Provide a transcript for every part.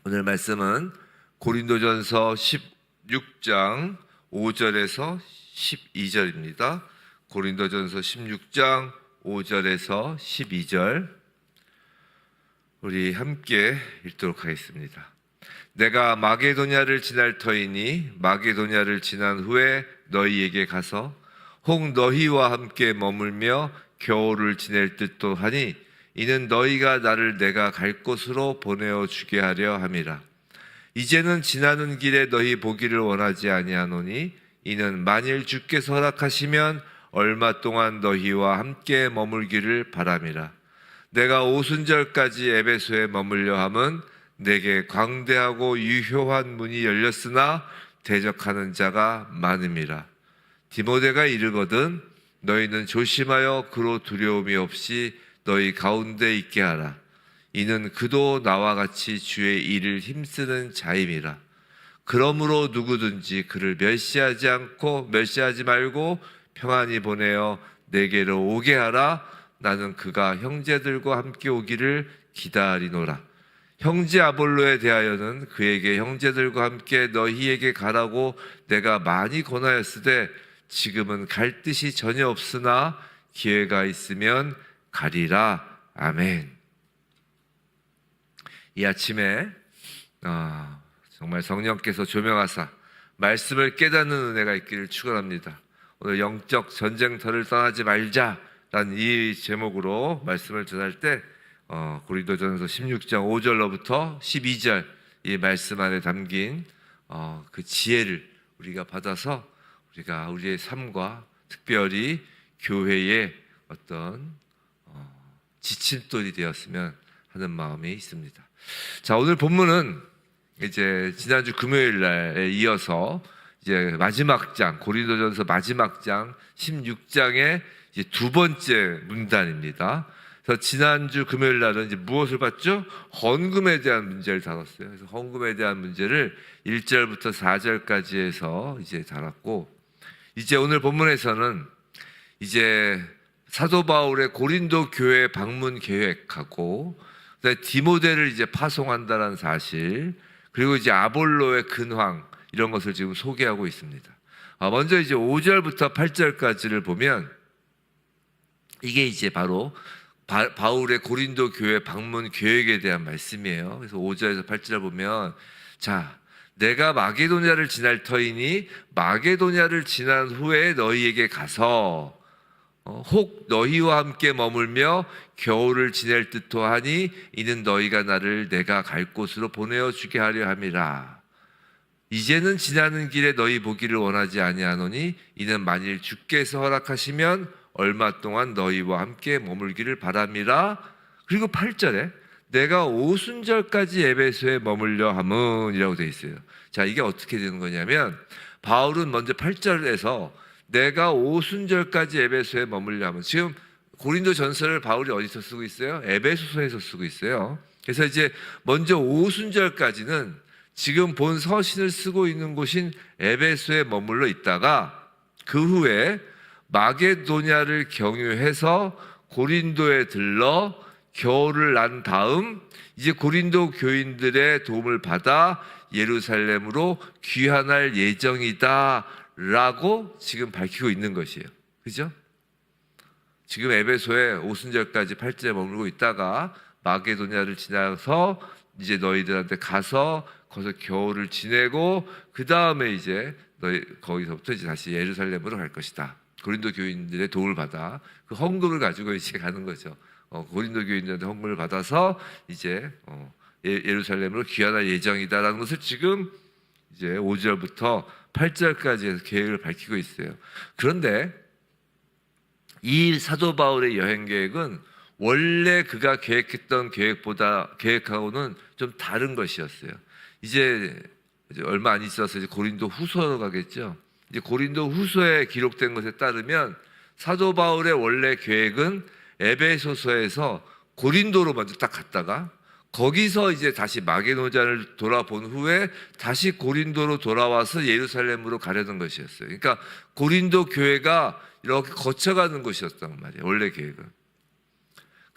오늘 말씀은 고린도전서 16장 5절에서 12절입니다. 고린도전서 16장 5절에서 12절 우리 함께 읽도록 하겠습니다. 내가 마게도냐를 지날 터이니 마게도냐를 지난 후에 너희에게 가서 혹 너희와 함께 머물며 겨울을 지낼 듯도 하니 이는 너희가 나를 내가 갈 곳으로 보내어 주게 하려 함이라. 이제는 지나는 길에 너희 보기를 원하지 아니하노니 이는 만일 주께서 허락하시면 얼마 동안 너희와 함께 머물기를 바람이라. 내가 오순절까지 에베소에 머물려 함은 내게 광대하고 유효한 문이 열렸으나 대적하는 자가 많음이라. 디모데가 이르거든 너희는 조심하여 그로 두려움이 없이 너희 가운데 있게 하라. 이는 그도 나와 같이 주의 일을 힘쓰는 자임이라. 그러므로 누구든지 그를 멸시하지 말고 평안히 보내어 내게로 오게 하라. 나는 그가 형제들과 함께 오기를 기다리노라. 형제 아볼로에 대하여는 그에게 형제들과 함께 너희에게 가라고 내가 많이 권하였으되 지금은 갈 뜻이 전혀 없으나 기회가 있으면 가리라. 아멘. 이 아침에 정말 성령께서 조명하사 말씀을 깨닫는 은혜가 있기를 축원합니다. 오늘 영적 전쟁터를 떠나지 말자라는 이 제목으로 말씀을 전할 때 고린도전서 16장 5절로부터 12절 이 말씀 안에 담긴 그 지혜를 우리가 받아서 우리가 우리의 삶과 특별히 교회의 어떤 지침돌이 되었으면 하는 마음이 있습니다. 자, 오늘 본문은 이제 지난주 금요일 날에 이어서 이제 마지막 장, 고린도전서 마지막 장 16장의 이제 두 번째 문단입니다. 그래서 지난주 금요일 날은 이제 무엇을 봤죠? 헌금에 대한 문제를 다뤘어요. 그래서 헌금에 대한 문제를 1절부터 4절까지 해서 이제 다뤘고, 이제 오늘 본문에서는 이제 사도 바울의 고린도 교회 방문 계획하고 디모데를 이제 파송한다는 사실, 그리고 이제 아볼로의 근황 이런 것을 지금 소개하고 있습니다. 먼저 이제 5절부터 8절까지를 보면 이게 이제 바로 바울의 고린도 교회 방문 계획에 대한 말씀이에요. 그래서 5절에서 8절을 보면 자, 내가 마게도냐를 지날 터이니 마게도냐를 지난 후에 너희에게 가서 혹 너희와 함께 머물며 겨울을 지낼 듯도 하니 이는 너희가 나를 내가 갈 곳으로 보내어 주게 하려 함이라. 이제는 지나는 길에 너희 보기를 원하지 아니하노니 이는 만일 주께서 허락하시면 얼마 동안 너희와 함께 머물기를 바람이라. 그리고 8절에 내가 오순절까지 에베소에 머물려 함은 이라고 되어 있어요. 자, 이게 어떻게 되는 거냐면 바울은 먼저 8절에서 내가 오순절까지 에베소에 머물려 함은, 지금 고린도 전서를 바울이 어디서 쓰고 있어요? 에베소서에서 쓰고 있어요. 그래서 이제 먼저 오순절까지는 지금 본 서신을 쓰고 있는 곳인 에베소에 머물러 있다가 그 후에 마게도냐를 경유해서 고린도에 들러 겨울을 난 다음 이제 고린도 교인들의 도움을 받아 예루살렘으로 귀환할 예정이다 라고 지금 밝히고 있는 것이에요. 그죠? 지금 에베소에 오순절까지 8절에 머물고 있다가 마게도냐를 지나서 이제 너희들한테 가서 거기서 겨울을 지내고 그 다음에 이제 너희 거기서부터 이제 다시 예루살렘으로 갈 것이다. 고린도 교인들의 도움을 받아 그 헌금을 가지고 이제 가는 거죠. 고린도 교인들한테 헌금을 받아서 이제 예루살렘으로 귀환할 예정이다라는 것을 지금 이제 5절부터 8절까지 해서 계획을 밝히고 있어요. 그런데 이 사도 바울의 여행 계획은 원래 그가 계획했던 계획하고는 좀 다른 것이었어요. 이제 얼마 안 있어서 이제 고린도 후서로 가겠죠. 이제 고린도 후서에 기록된 것에 따르면 사도 바울의 원래 계획은 에베소서에서 고린도로 먼저 딱 갔다가 거기서 이제 다시 마게도냐를 돌아본 후에 다시 고린도로 돌아와서 예루살렘으로 가려는 것이었어요. 그러니까 고린도 교회가 이렇게 거쳐가는 것이었단 말이에요. 원래 계획은.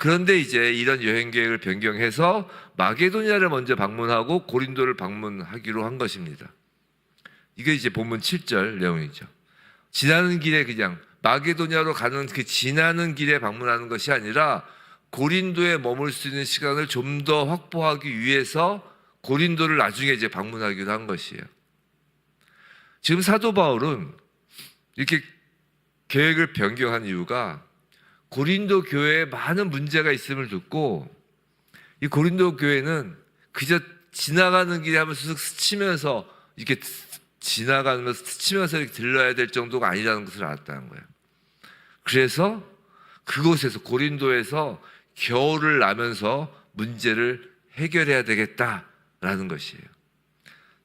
그런데 이제 이런 여행 계획을 변경해서 마게도냐를 먼저 방문하고 고린도를 방문하기로 한 것입니다. 이게 이제 본문 7절 내용이죠. 지나는 길에 그냥 마게도냐로 가는 그 지나는 길에 방문하는 것이 아니라 고린도에 머물 수 있는 시간을 좀 더 확보하기 위해서 고린도를 나중에 이제 방문하기로 한 것이에요. 지금 사도 바울은 이렇게 계획을 변경한 이유가 고린도 교회에 많은 문제가 있음을 듣고, 이 고린도 교회는 그저 지나가는 길에 한번 쓱 스치면서 이렇게 지나가면서 스치면서 이렇게 들러야 될 정도가 아니라는 것을 알았다는 거예요. 그래서 그곳에서 고린도에서 겨울을 나면서 문제를 해결해야 되겠다라는 것이에요.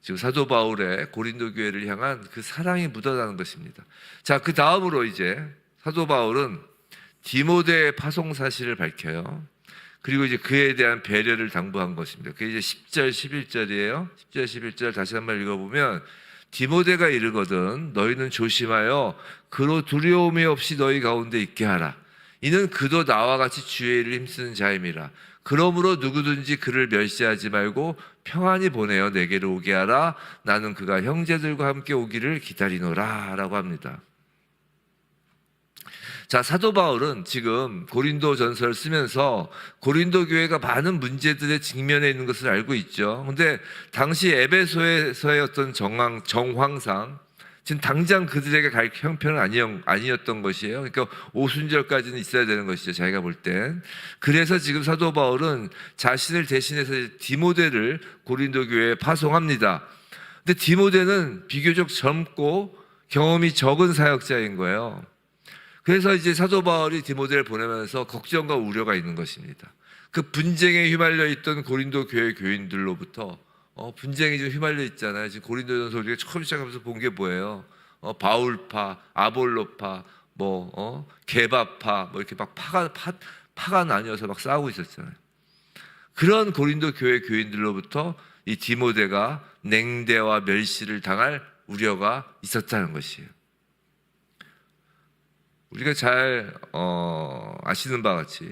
지금 사도 바울의 고린도 교회를 향한 그 사랑이 묻어나는 것입니다. 자, 그 다음으로 이제 사도 바울은 디모데의 파송 사실을 밝혀요. 그리고 이제 그에 대한 배려를 당부한 것입니다. 그게 이제 10절, 11절이에요. 10절, 11절 다시 한번 읽어보면, 디모데가 이르거든 너희는 조심하여 그로 두려움이 없이 너희 가운데 있게 하라. 이는 그도 나와 같이 주의 일을 힘쓰는 자임이라. 그러므로 누구든지 그를 멸시하지 말고 평안히 보내어 내게로 오게 하라. 나는 그가 형제들과 함께 오기를 기다리노라 라고 합니다. 자, 사도 바울은 지금 고린도 전서를 쓰면서 고린도 교회가 많은 문제들에 직면해 있는 것을 알고 있죠. 근데 당시 에베소에서의 어떤 정황상 지금 당장 그들에게 갈 형편은 아니었던 것이에요. 그러니까 오순절까지는 있어야 되는 것이죠, 자기가 볼 땐. 그래서 지금 사도 바울은 자신을 대신해서 디모데를 고린도 교회에 파송합니다. 근데 디모데는 비교적 젊고 경험이 적은 사역자인 거예요. 그래서 이제 사도 바울이 디모데를 보내면서 걱정과 우려가 있는 것입니다. 그 분쟁에 휘말려 있던 고린도 교회 교인들로부터 분쟁이 좀 휘말려 있잖아요. 지금 고린도전서 우리가 처음 시작하면서 본 게 뭐예요? 바울파, 아볼로파, 게바파, 이렇게 막 파가 나뉘어서 막 싸우고 있었잖아요. 그런 고린도 교회 교인들로부터 이 디모데가 냉대와 멸시를 당할 우려가 있었다는 것이에요. 우리가 잘 아시는 바와 같이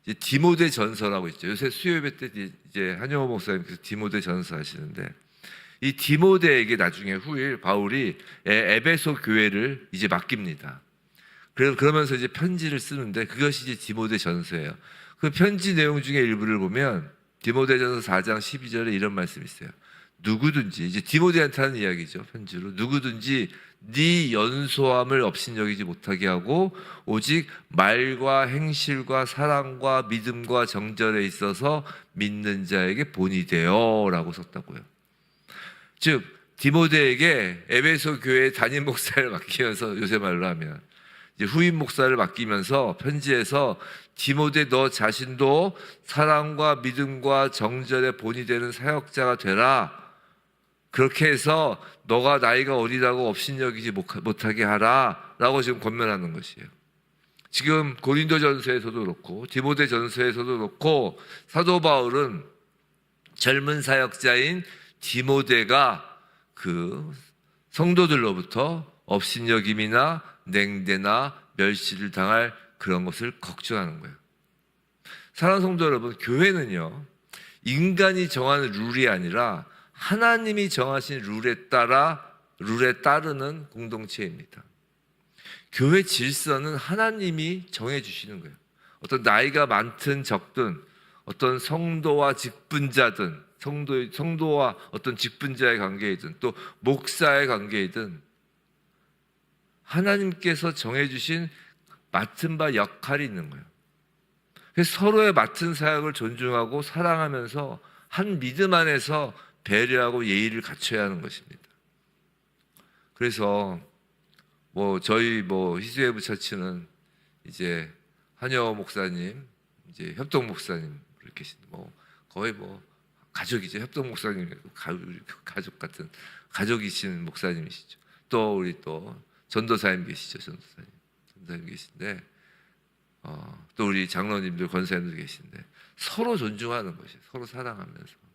이제 디모데 전서라고 있죠. 요새 수요예배 때 이제 한영호 목사님께서 디모데 전서 하시는데, 이 디모데에게 나중에 후일 바울이 에베소 교회를 이제 맡깁니다. 그러면서 이제 편지를 쓰는데 그것이 이제 디모데 전서예요. 그 편지 내용 중에 일부를 보면 디모데전서 4장 12절에 이런 말씀이 있어요. 누구든지, 이제 디모데한테 하는 이야기죠. 편지로 누구든지 네 연소함을 업신여기지 못하게 하고 오직 말과 행실과 사랑과 믿음과 정절에 있어서 믿는 자에게 본이 되어라고 썼다고요. 즉 디모데에게 에베소 교회 담임 목사를 맡기면서, 요새 말로 하면 이제 후임 목사를 맡기면서 편지에서 디모데 너 자신도 사랑과 믿음과 정절의 본이 되는 사역자가 되라. 그렇게 해서 너가 나이가 어리다고 업신여기지 못하게 하라 라고 지금 권면하는 것이에요. 지금 고린도전서에서도 그렇고 디모데전서에서도 그렇고 사도 바울은 젊은 사역자인 디모데가 그 성도들로부터 업신여김이나 냉대나 멸시를 당할 그런 것을 걱정하는 거예요. 사랑하는 성도 여러분, 교회는요 인간이 정하는 룰이 아니라 하나님이 정하신 룰에 따르는 공동체입니다. 교회 질서는 하나님이 정해주시는 거예요. 어떤 나이가 많든 적든, 어떤 성도와 직분자든, 성도와 어떤 직분자의 관계이든, 또 목사의 관계이든, 하나님께서 정해주신 맡은 바 역할이 있는 거예요. 그래서 서로의 맡은 사역을 존중하고 사랑하면서 한 믿음 안에서 배려하고 예의를 갖춰야 하는 것입니다. 그래서 저희 희수예부 처치는 이제 한여호 목사님, 이제 협동 목사님 계신 거의 가족이죠. 협동 목사님 가족 같은 가족이신 목사님이시죠. 또 우리 또 전도사님 계시죠. 전도사님 계신데 또 우리 장로님들 권사님들 계신데 서로 존중하는 것이에요. 서로 사랑하면서.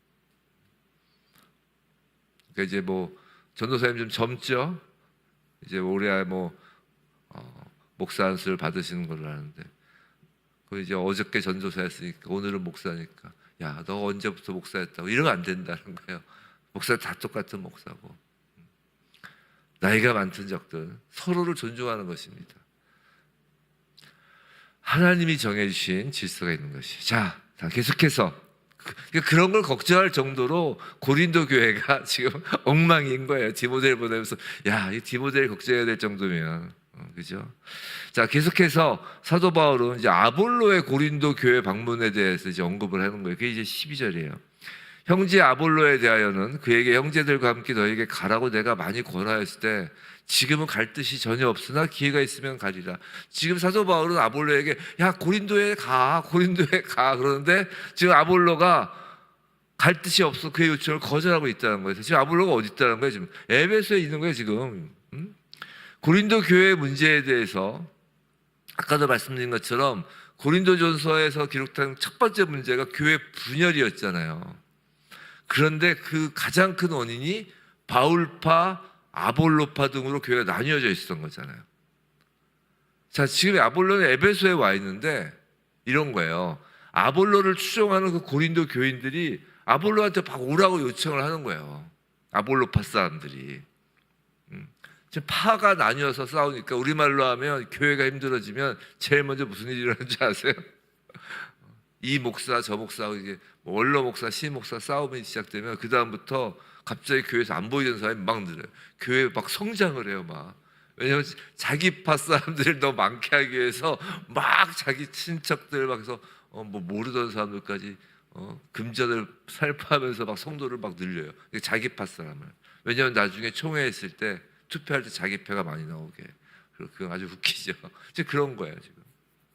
그러니까 이제 전도사님 좀 젊죠. 이제 올해 목사 안수를 받으시는 걸로 아는데 그 이제 어저께 전도사였으니까 오늘은 목사니까 야, 너 언제부터 목사였다고 이러면 안 된다는 거예요. 목사 다 똑같은 목사고 나이가 많든 적든 서로를 존중하는 것입니다. 하나님이 정해주신 질서가 있는 것이. 자, 계속해서 그런 걸 걱정할 정도로 고린도 교회가 지금 엉망인 거예요. 디모데를 보내면서 야, 이 디모데를 걱정해야 될 정도면 그죠? 자, 계속해서 사도 바울은 이제 아볼로의 고린도 교회 방문에 대해서 이제 언급을 하는 거예요. 그게 이제 12절이에요. 형제 아볼로에 대하여는 그에게 형제들과 함께 너에게 가라고 내가 많이 권하였을 때 지금은 갈 뜻이 전혀 없으나 기회가 있으면 가리라. 지금 사도 바울은 아볼로에게 야, 고린도에 가 그러는데 지금 아볼로가 갈 뜻이 없어 그의 요청을 거절하고 있다는 거예요. 지금 아볼로가 어디 있다는 거예요? 지금 에베소에 있는 거예요. 지금 고린도 교회 문제에 대해서 아까도 말씀드린 것처럼 고린도전서에서 기록된 첫 번째 문제가 교회 분열이었잖아요. 그런데 그 가장 큰 원인이 바울파, 아볼로파 등으로 교회가 나뉘어져 있었던 거잖아요. 자, 지금 아볼로는 에베소에 와 있는데 이런 거예요. 아볼로를 추종하는 그 고린도 교인들이 아볼로한테 막 오라고 요청을 하는 거예요. 아볼로파 사람들이. 지금 파가 나뉘어서 싸우니까 우리말로 하면 교회가 힘들어지면 제일 먼저 무슨 일이 일어나는지 아세요? 이 목사 저 목사하고 이게 원로 목사 시 목사 싸움이 시작되면 그 다음부터 갑자기 교회에서 안 보이던 사람이 막 늘어요. 교회 막 성장을 해요. 막. 왜냐하면 자기 파 사람들을 더 많게 하기 위해서 막 자기 친척들 막 해서 뭐 모르던 사람들까지 금전을 살포하면서 막 성도를 막 늘려요. 자기 파 사람을. 왜냐하면 나중에 총회했을 때 투표할 때 자기 표가 많이 나오게. 그거 아주 웃기죠. 지금 그런 거예요. 지금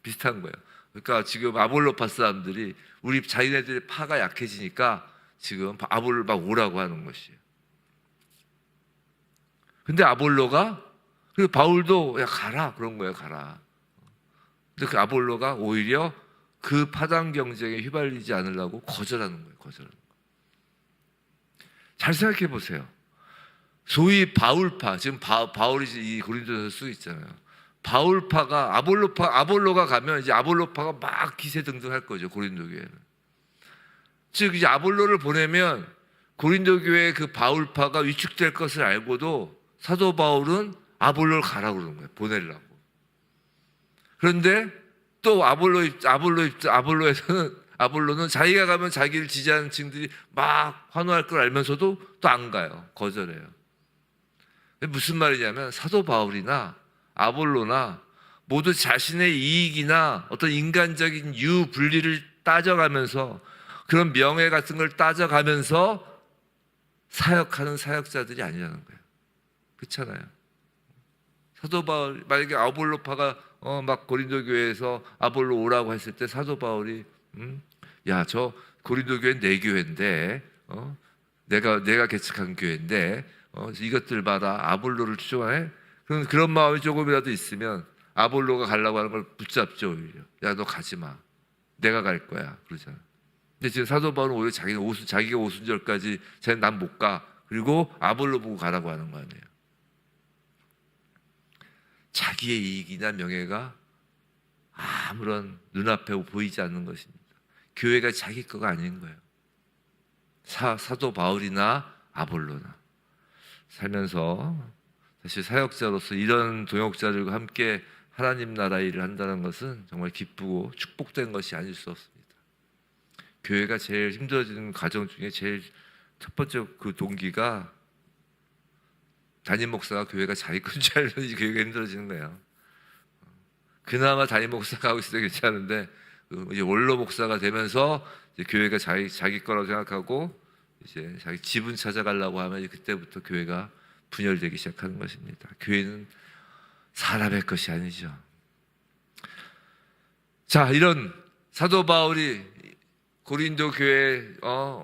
비슷한 거예요. 그러니까 지금 아볼로파 사람들이 우리 자기네들의 파가 약해지니까 지금 아볼로 막 오라고 하는 것이에요. 근데 아볼로가 그리고 바울도 야 가라 그런 거예요. 가라. 근데 그 아볼로가 오히려 그 파당 경쟁에 휘말리지 않으려고 거절하는 거예요. 거절하는 거. 잘 생각해 보세요. 소위 바울파 지금 바울이 이 고린도전서 쓰고 있잖아요. 바울파가 아볼로가 가면 이제 아볼로파가 막 기세등등 할 거죠. 고린도 교회는. 즉 이제 아볼로를 보내면 고린도 교회 그 바울파가 위축될 것을 알고도 사도 바울은 아볼로를 가라고 그러는 거예요. 보내려고. 그런데 또 아볼로는 자기가 가면 자기를 지지하는 층들이 막 환호할 걸 알면서도 또 안 가요. 거절해요. 무슨 말이냐면 사도 바울이나 아볼로나 모두 자신의 이익이나 어떤 인간적인 유분리를 따져가면서 그런 명예 같은 걸 따져가면서 사역하는 사역자들이 아니라는 거예요. 그렇잖아요. 사도 바울 만약에 아볼로파가 막 고린도 교회에서 아볼로 오라고 했을 때 사도 바울이 야, 저 고린도 교회는 내 교회인데 내가 개척한 교회인데 이것들 봐라 아볼로를 추종해. 그런 마음이 조금이라도 있으면 아볼로가 가려고 하는 걸 붙잡죠. 오히려 야, 너 가지 마. 내가 갈 거야. 그러잖아. 근데 지금 사도 바울은 오히려 자기가 오순절까지 쟤는 난 못 가. 그리고 아볼로 보고 가라고 하는 거 아니에요. 자기의 이익이나 명예가 아무런 눈앞에 보이지 않는 것입니다. 교회가 자기 거가 아닌 거예요. 사도 바울이나 아볼로나 살면서 사실 사역자로서 이런 동역자들과 함께 하나님 나라 일을 한다는 것은 정말 기쁘고 축복된 것이 아닐 수 없습니다. 교회가 제일 힘들어지는 과정 중에 제일 첫 번째 그 동기가 담임 목사가 교회가 자기 건 줄 알면 교회가 힘들어지는 거예요. 그나마 담임 목사가 하고 있을 때 괜찮은데 이제 원로 목사가 되면서 이제 교회가 자기 거라고 생각하고 이제 자기 지분 찾아가려고 하면 그때부터 교회가 분열되기 시작하는 것입니다. 교회는 사람의 것이 아니죠. 자, 이런 사도 바울이 고린도 교회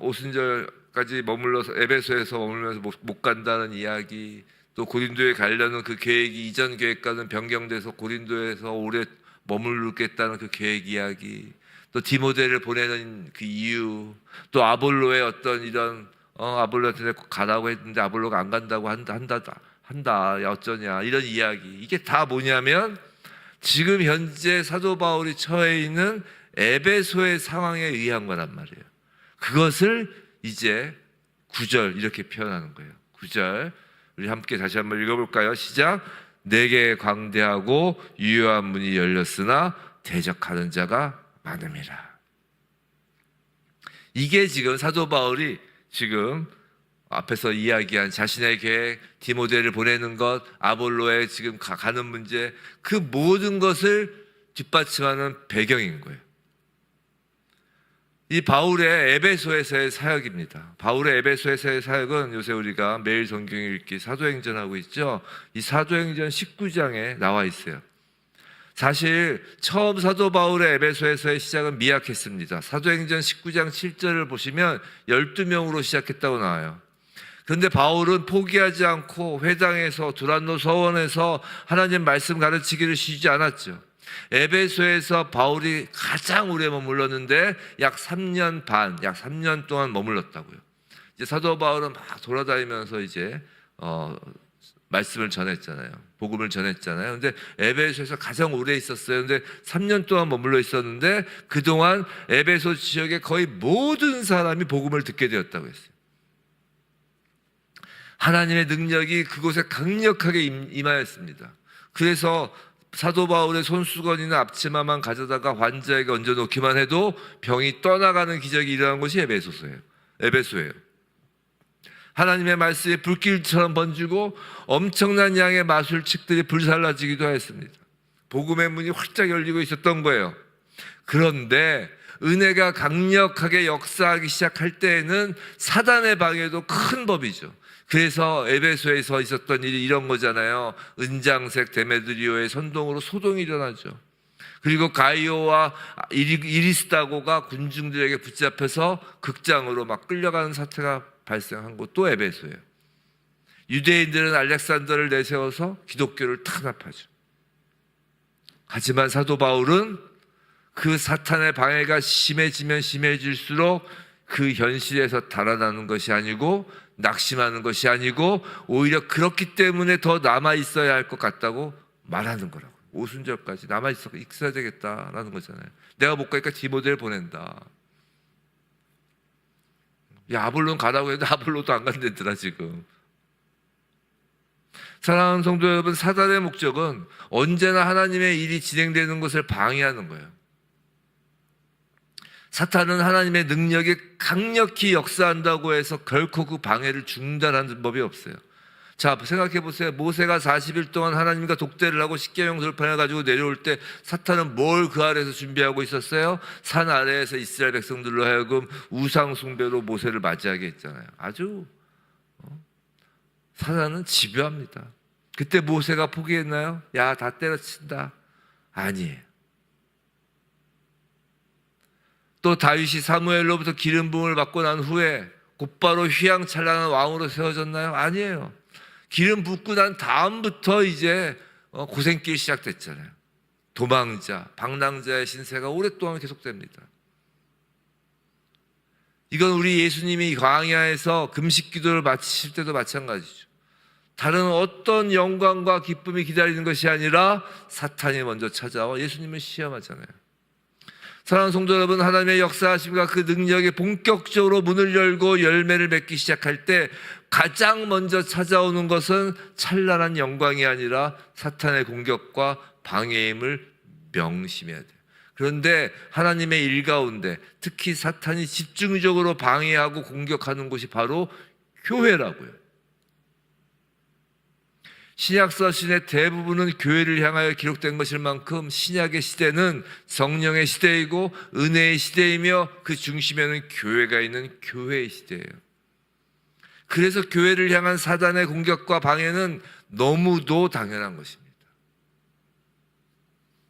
오순절까지 머물러서 에베소에서 머물면서 못 간다는 이야기, 또 고린도에 가려는 그 계획이 이전 계획과는 변경돼서 고린도에서 오래 머물겠다는 그 계획 이야기, 또 디모데를 보내는 그 이유, 또 아볼로의 어떤 이런 아볼로한테 가라고 했는데 아볼로가 안 간다고 한다. 야 어쩌냐 이런 이야기, 이게 다 뭐냐면 지금 현재 사도 바울이 처해 있는 에베소의 상황에 의한 거란 말이에요. 그것을 이제 9절 이렇게 표현하는 거예요. 9절 우리 함께 다시 한번 읽어볼까요? 시작. 내게 광대하고 유효한 문이 열렸으나 대적하는 자가 많음이라. 이게 지금 사도 바울이 지금 앞에서 이야기한 자신의 계획, 디모데를 보내는 것, 아볼로에 지금 가는 문제, 그 모든 것을 뒷받침하는 배경인 거예요. 이 바울의 에베소에서의 사역입니다. 바울의 에베소에서의 사역은 요새 우리가 매일 성경 읽기 사도행전하고 있죠. 이 사도행전 19장에 나와 있어요. 사실 처음 사도 바울의 에베소에서의 시작은 미약했습니다. 사도행전 19장 7절을 보시면 12명으로 시작했다고 나와요. 그런데 바울은 포기하지 않고 회당에서 두란노 서원에서 하나님 말씀 가르치기를 쉬지 않았죠. 에베소에서 바울이 가장 오래 머물렀는데 약 3년 반, 약 3년 동안 머물렀다고요. 이제 사도 바울은 막 돌아다니면서 이제 말씀을 전했잖아요. 복음을 전했잖아요. 근데 에베소에서 가장 오래 있었어요. 근데 3년 동안 머물러 있었는데 그동안 에베소 지역의 거의 모든 사람이 복음을 듣게 되었다고 했어요. 하나님의 능력이 그곳에 강력하게 임하였습니다. 그래서 사도 바울의 손수건이나 앞치마만 가져다가 환자에게 얹어놓기만 해도 병이 떠나가는 기적이 일어난 곳이 에베소예요. 하나님의 말씀이 불길처럼 번지고 엄청난 양의 마술칙들이 불살라지기도 하였습니다. 복음의 문이 활짝 열리고 있었던 거예요. 그런데 은혜가 강력하게 역사하기 시작할 때에는 사단의 방해도 큰 법이죠. 그래서 에베소에서 있었던 일이 이런 거잖아요. 은장색 데메드리오의 선동으로 소동이 일어나죠. 그리고 가이오와 이리스다고가 군중들에게 붙잡혀서 극장으로 막 끌려가는 사태가 발생한 곳도 에베소예요. 유대인들은 알렉산더를 내세워서 기독교를 탄압하죠. 하지만 사도 바울은 그 사탄의 방해가 심해지면 심해질수록 그 현실에서 달아나는 것이 아니고 낙심하는 것이 아니고 오히려 그렇기 때문에 더 남아있어야 할 것 같다고 말하는 거라고. 오순절까지 남아있어야 되겠다라는 거잖아요. 내가 못 가니까 디모데를 보낸다. 야, 아볼론 가라고 해도 아볼로도 안 간다더라 지금. 사랑하는 성도 여러분, 사단의 목적은 언제나 하나님의 일이 진행되는 것을 방해하는 거예요. 사탄은 하나님의 능력이 강력히 역사한다고 해서 결코 그 방해를 중단하는 법이 없어요. 자, 생각해 보세요. 모세가 40일 동안 하나님과 독대를 하고 십계명 돌판을 가지고 내려올 때 사탄은 뭘 그 아래에서 준비하고 있었어요? 산 아래에서 이스라엘 백성들로 하여금 우상 숭배로 모세를 맞이하게 했잖아요. 아주 사단은 집요합니다. 그때 모세가 포기했나요? 야, 다 때려친다. 아니에요. 또 다윗이 사무엘로부터 기름 부음을 받고 난 후에 곧바로 휘황찬란한 왕으로 세워졌나요? 아니에요. 기름 붓고 난 다음부터 이제 고생길 시작됐잖아요. 도망자, 방랑자의 신세가 오랫동안 계속됩니다. 이건 우리 예수님이 광야에서 금식 기도를 마치실 때도 마찬가지죠. 다른 어떤 영광과 기쁨이 기다리는 것이 아니라 사탄이 먼저 찾아와 예수님을 시험하잖아요. 사랑하는 성도 여러분, 하나님의 역사하심과 그 능력이 본격적으로 문을 열고 열매를 맺기 시작할 때 가장 먼저 찾아오는 것은 찬란한 영광이 아니라 사탄의 공격과 방해임을 명심해야 돼요. 그런데 하나님의 일 가운데 특히 사탄이 집중적으로 방해하고 공격하는 곳이 바로 교회라고요. 신약 서신의 대부분은 교회를 향하여 기록된 것일 만큼 신약의 시대는 성령의 시대이고 은혜의 시대이며 그 중심에는 교회가 있는 교회의 시대예요. 그래서 교회를 향한 사단의 공격과 방해는 너무도 당연한 것입니다.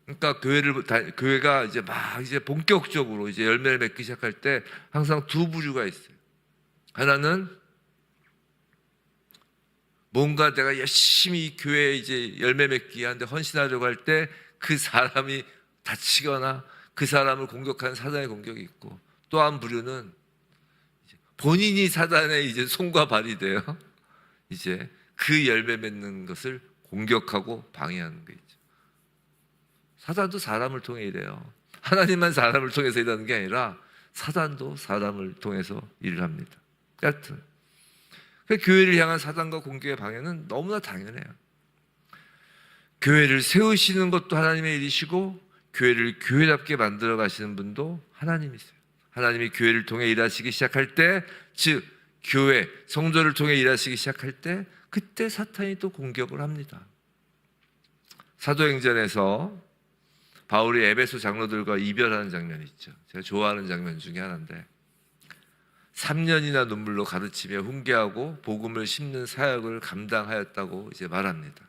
그러니까 교회가 이제 본격적으로 이제 열매를 맺기 시작할 때 항상 두 부류가 있어요. 하나는 뭔가 내가 열심히 교회에 이제 열매 맺기 하는데 헌신하려고 할 때 그 사람이 다치거나 그 사람을 공격하는 사단의 공격이 있고, 또 한 부류는 본인이 사단의 이제 손과 발이 되어 이제 그 열매 맺는 것을 공격하고 방해하는 게 있죠. 사단도 사람을 통해 일해요. 하나님만 사람을 통해서 일하는 게 아니라 사단도 사람을 통해서 일을 합니다. 여튼 교회를 향한 사단과 공격의 방향은 너무나 당연해요. 교회를 세우시는 것도 하나님의 일이시고 교회를 교회답게 만들어 가시는 분도 하나님이세요. 하나님이 교회를 통해 일하시기 시작할 때, 즉 교회, 성도를 통해 일하시기 시작할 때 그때 사탄이 또 공격을 합니다. 사도행전에서 바울이 에베소 장로들과 이별하는 장면이 있죠. 제가 좋아하는 장면 중에 하나인데 3년이나 눈물로 가르치며 훈계하고 복음을 심는 사역을 감당하였다고 이제 말합니다.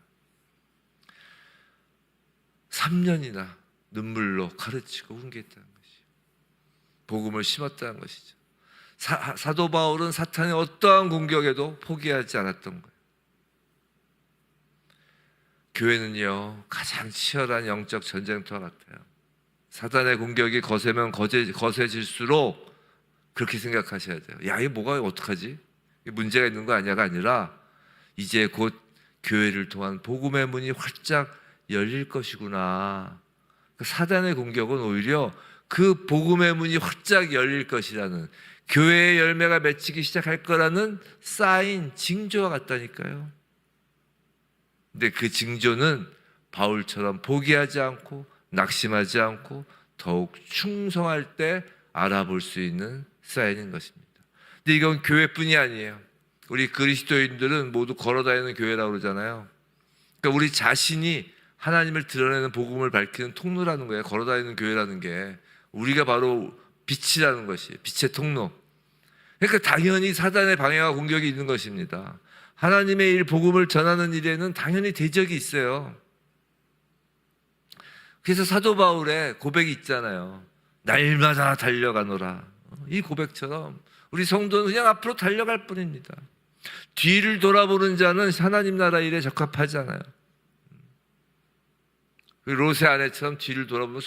3년이나 눈물로 가르치고 훈계했다는 것이죠. 복음을 심었다는 것이죠. 사도 바울은 사탄의 어떠한 공격에도 포기하지 않았던 거예요. 교회는요, 가장 치열한 영적 전쟁터 같아요. 사탄의 공격이 거세면 거세질수록 그렇게 생각하셔야 돼요. 야, 이게 뭐가 어떡하지? 문제가 있는 거 아니야가 아니라 이제 곧 교회를 통한 복음의 문이 활짝 열릴 것이구나. 사단의 공격은 오히려 그 복음의 문이 활짝 열릴 것이라는, 교회의 열매가 맺히기 시작할 거라는 사인, 징조와 같다니까요. 근데 그 징조는 바울처럼 포기하지 않고 낙심하지 않고 더욱 충성할 때 알아볼 수 있는 사인인 것입니다. 근데 이건 교회뿐이 아니에요. 우리 그리스도인들은 모두 걸어다니는 교회라고 그러잖아요. 그러니까 우리 자신이 하나님을 드러내는 복음을 밝히는 통로라는 거예요. 걸어다니는 교회라는 게 우리가 바로 빛이라는 것이, 빛의 통로. 그러니까 당연히 사단의 방해와 공격이 있는 것입니다. 하나님의 일, 복음을 전하는 일에는 당연히 대적이 있어요. 그래서 사도 바울의 고백이 있잖아요. 날마다 달려가노라. 이 고백처럼 우리 성도는 그냥 앞으로 달려갈 뿐입니다. 뒤를 돌아보는 자는 하나님 나라 일에 적합하지 않아요. 롯의 아내처럼 뒤를 돌아보면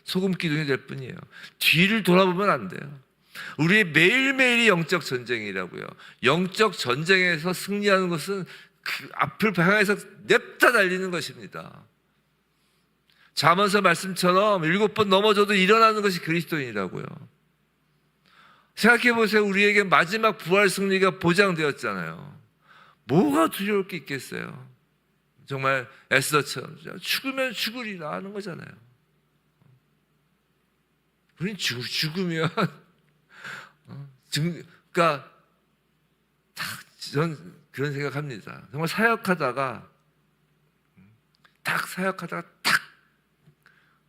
소금 기둥이 될 뿐이에요. 뒤를 돌아보면 안 돼요. 우리의 매일매일이 영적 전쟁이라고요. 영적 전쟁에서 승리하는 것은 그 앞을 향해서 냅다 달리는 것입니다. 잠언서 말씀처럼 7번 넘어져도 일어나는 것이 그리스도인이라고요. 생각해 보세요. 우리에게 마지막 부활 승리가 보장되었잖아요. 뭐가 두려울 게 있겠어요? 정말 에스더처럼 죽으면 죽으리라 하는 거잖아요. 우린 죽으면 그러니까 전 그런 생각합니다. 정말 사역하다가 딱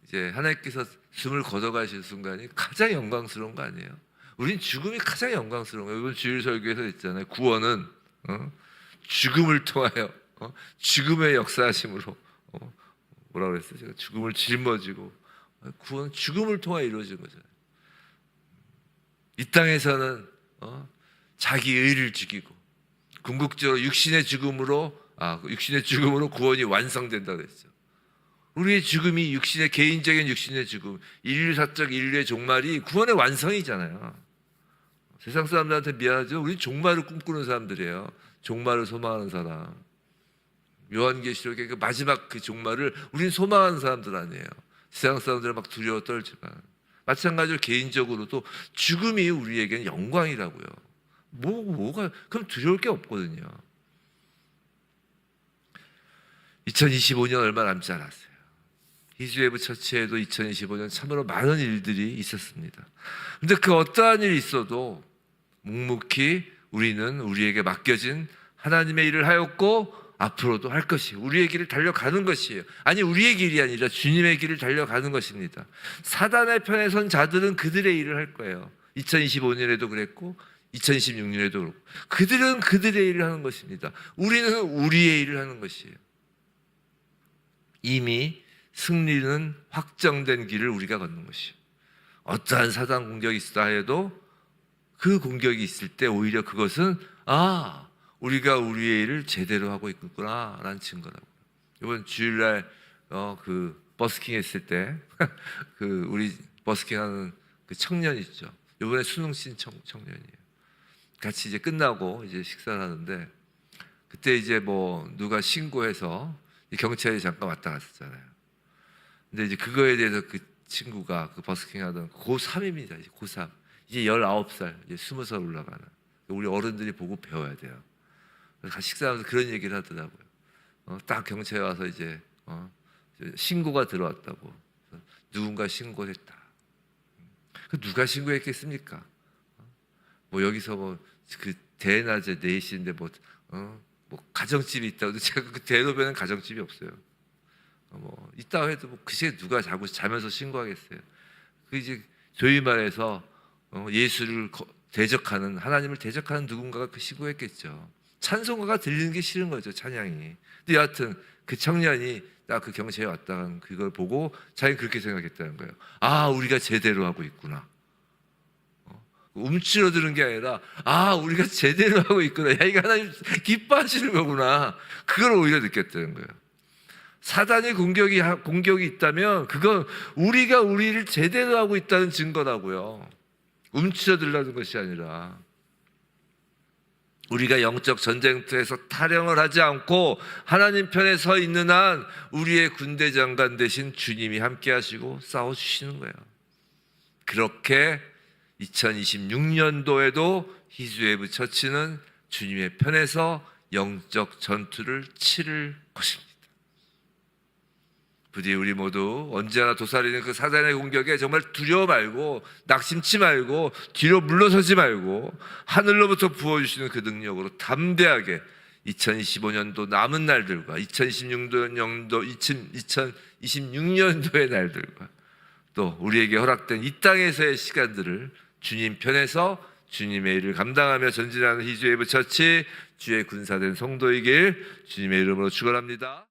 이제 하나님께서 숨을 걷어가실 순간이 가장 영광스러운 거 아니에요? 우린 죽음이 가장 영광스러운 거예요. 이번 주일 설교에서 있잖아요. 구원은 죽음을 통하여 죽음의 역사하심으로 뭐라고 그랬어요? 제가 죽음을 짊어지고 구원은 죽음을 통하여 이루어진 거잖아요. 이 땅에서는 자기 의를 죽이고 궁극적으로 육신의 죽음으로 구원이 완성된다고 그랬죠. 우리의 죽음이 개인적인 육신의 죽음, 인류사적 인류의 종말이 구원의 완성이잖아요. 세상 사람들한테 미안하죠. 우리 종말을 꿈꾸는 사람들이에요. 종말을 소망하는 사람. 요한계시록의 그 마지막 그 종말을 우리는 소망하는 사람들 아니에요. 세상 사람들은 막 두려워 떨지만 마찬가지로 개인적으로도 죽음이 우리에게는 영광이라고요. 뭐가 그럼 두려울 게 없거든요. 2025년 얼마 남지 않았어요. 히즈웨브 처치에도 2025년 참으로 많은 일들이 있었습니다. 그런데 그 어떠한 일이 있어도 묵묵히 우리는 우리에게 맡겨진 하나님의 일을 하였고 앞으로도 할 것이 우리의 길을 달려가는 것이에요. 아니 우리의 길이 아니라 주님의 길을 달려가는 것입니다. 사단의 편에 선 자들은 그들의 일을 할 거예요. 2025년에도 그랬고 2026년에도 그렇고 그들은 그들의 일을 하는 것입니다. 우리는 우리의 일을 하는 것이에요. 이미 승리는 확정된 길을 우리가 걷는 것이에요. 어떠한 사단 공격이 있다 해도 그 공격이 있을 때 오히려 그것은 우리가 우리의 일을 제대로 하고 있구나라는 증거라고요. 이번 주일날 그 버스킹 했을 때 그 우리 버스킹하는 그 청년 있죠. 이번에 수능 신 청년이에요. 같이 이제 끝나고 이제 식사를 하는데 그때 이제 뭐 누가 신고해서 경찰이 잠깐 왔다 갔었잖아요. 근데 이제 그거에 대해서 그 친구가 그 버스킹 하던 고3입니다. 이제 고3. 이제 19살, 이제 20살 올라가는. 우리 어른들이 보고 배워야 돼요. 같이 식사하면서 그런 얘기를 하더라고요. 딱 경찰에 와서 이제 신고가 들어왔다고. 누군가 신고했다. 누가 신고했겠습니까? 뭐 여기서 뭐 그 대낮에 4시인데 뭐 가정집이 있다고. 제가 그 대로변은 가정집이 없어요. 뭐 있다고 해도 뭐 그새 누가 자면서 신고하겠어요. 그 이제 소위 말해서 예수를 대적하는, 하나님을 대적하는 누군가가 그 신고했겠죠. 찬송가가 들리는 게 싫은 거죠, 찬양이. 근데 여하튼 그 청년이 딱 그 경찰에 왔다는 그걸 보고 자기는 그렇게 생각했다는 거예요. 아, 우리가 제대로 하고 있구나. 움츠러드는 게 아니라 우리가 제대로 하고 있구나. 야, 이거 하나님 기뻐하시는 거구나. 그걸 오히려 느꼈다는 거예요. 사단의 공격이 있다면 그건 우리가 우리를 제대로 하고 있다는 증거라고요. 움츠러들라는 것이 아니라 우리가 영적 전쟁터에서 타령을 하지 않고 하나님 편에 서 있는 한 우리의 군대 장관 대신 주님이 함께 하시고 싸워주시는 거예요. 그렇게 2026년도에도 히즈웨이브 처치는 주님의 편에서 영적 전투를 치를 것입니다. 부디 우리 모두 언제나 도사리는 그 사단의 공격에 정말 두려워 말고 낙심치 말고 뒤로 물러서지 말고 하늘로부터 부어주시는 그 능력으로 담대하게 2025년도 남은 날들과 2026년도의 날들과 또 우리에게 허락된 이 땅에서의 시간들을 주님 편에서 주님의 일을 감당하며 전진하는 히즈웨이브 처치 주의 군사된 성도이길 주님의 이름으로 축원합니다.